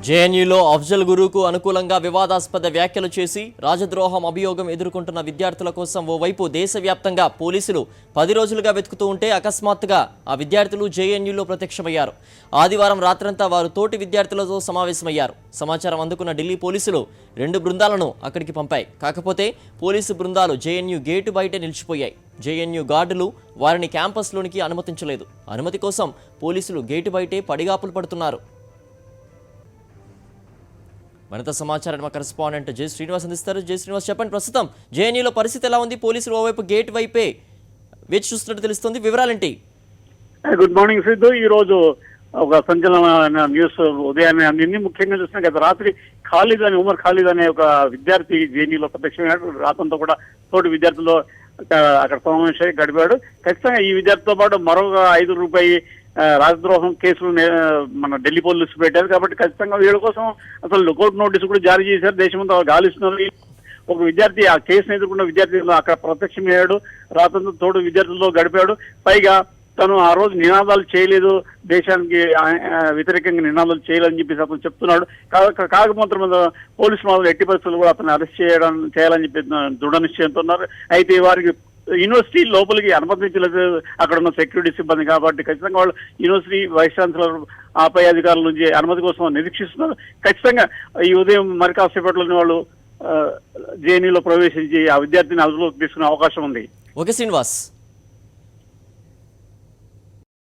జేఎన్యూలో అఫ్జల్ గురుకు అనుకూలంగా వివాదాస్పద వ్యాఖ్యలు చేసి రాజద్రోహం అభియోగం ఎదుర్కొంటున్న విద్యార్థుల కోసం ఓవైపు దేశవ్యాప్తంగా పోలీసులు 10 రోజులుగా వెతుకుతూ ఉంటే అకస్మాత్తుగా ఆ విద్యార్థులు జేఎన్యూలో ప్రత్యక్షమయ్యారు. ఆదివారం రాత్రంతా వారు తోటి విద్యార్థులతో సమావేశమయ్యారు. సమాచారం అందుకున్న ఢిల్లీ పోలీసులు 2 బృందాలను అక్కడికి పంపాయి. కాకపోతే పోలీసు బృందాలు జేఎన్యూ గేటు బయటే నిలిచిపోయాయి. జేఎన్యూ గార్డులు వారిని క్యాంపస్లోనికి అనుమతించలేదు. అనుమతి కోసం పోలీసులు గేటు బయటే పడిగాపులు పడుతున్నారు. మరింత సమాచారం మా కరెస్పాండెంట్ జై శ్రీనివాస్ అందిస్తారు. జై శ్రీనివాస్, చెప్పండి, ప్రస్తుతం జేఎన్యూలో పరిస్థితి ఎలా ఉంది? పోలీసులు ఓవైపు గేట్ వైపే వేచి చూస్తున్నట్టు తెలుస్తుంది, వివరాలేంటి? Good morning Siddhu. ఈ రోజు ఒక సంచలన న్యూస్ ఉదయాన్నే అందింది. ముఖ్యంగా చూసిన గత రాత్రి ఉమర్ ఖాలిద్ అనే ఒక విద్యార్థి జేఎన్యూలో ప్రత్యక్షమయ్యాడు. రాత్రంతో కూడా తోటి విద్యార్థులు అక్కడ సమావేశం గడిపాడు. ఖచ్చితంగా ఈ విద్యార్థితో పాటు మరొక ₹5 రాజద్రోహం కేసులు మన ఢిల్లీ పోలీసులు పెట్టారు. కాబట్టి ఖచ్చితంగా వీళ్ళ కోసం అసలు లుకౌట్ నోటీసు కూడా జారీ చేశారు. దేశమంతా గాలిస్తున్నారు. ఒక విద్యార్థి ఆ కేసును ఎదుర్కొన్న విద్యార్థి అక్కడ ప్రత్యక్షమయ్యాడు. రాత్రంతో తోడు విద్యార్థులతో గడిపాడు. పైగా తను ఆ రోజు నినాదాలు చేయలేదు, దేశానికి వ్యతిరేకంగా నినాదాలు చేయాలని చెప్పేసి అతను చెప్తున్నాడు. కాకపోతే పోలీసు మాత్రం ఎట్టి పరిస్థితులు కూడా అతను అరెస్ట్ చేయాలని చెప్పి దృఢ నిశ్చయంతో ఉన్నారు. అయితే వారికి యూనివర్సిటీ లోపలికి అనుమతించలేదు అక్కడ ఉన్న సెక్యూరిటీ సిబ్బంది. కాబట్టి ఖచ్చితంగా వాళ్ళు యూనివర్సిటీ వైస్ ఛాన్సలర్ ఆపై అధికారుల నుంచి అనుమతి కోసం నిరీక్షిస్తున్నారు. ఖచ్చితంగా ఈ ఉదయం మరి కాసేపట్లోని వాళ్ళు జేఎన్యూలో ప్రవేశించి ఆ విద్యార్థిని అదుపులోకి తీసుకునే అవకాశం ఉంది. ఓకే శ్రీనివాస్.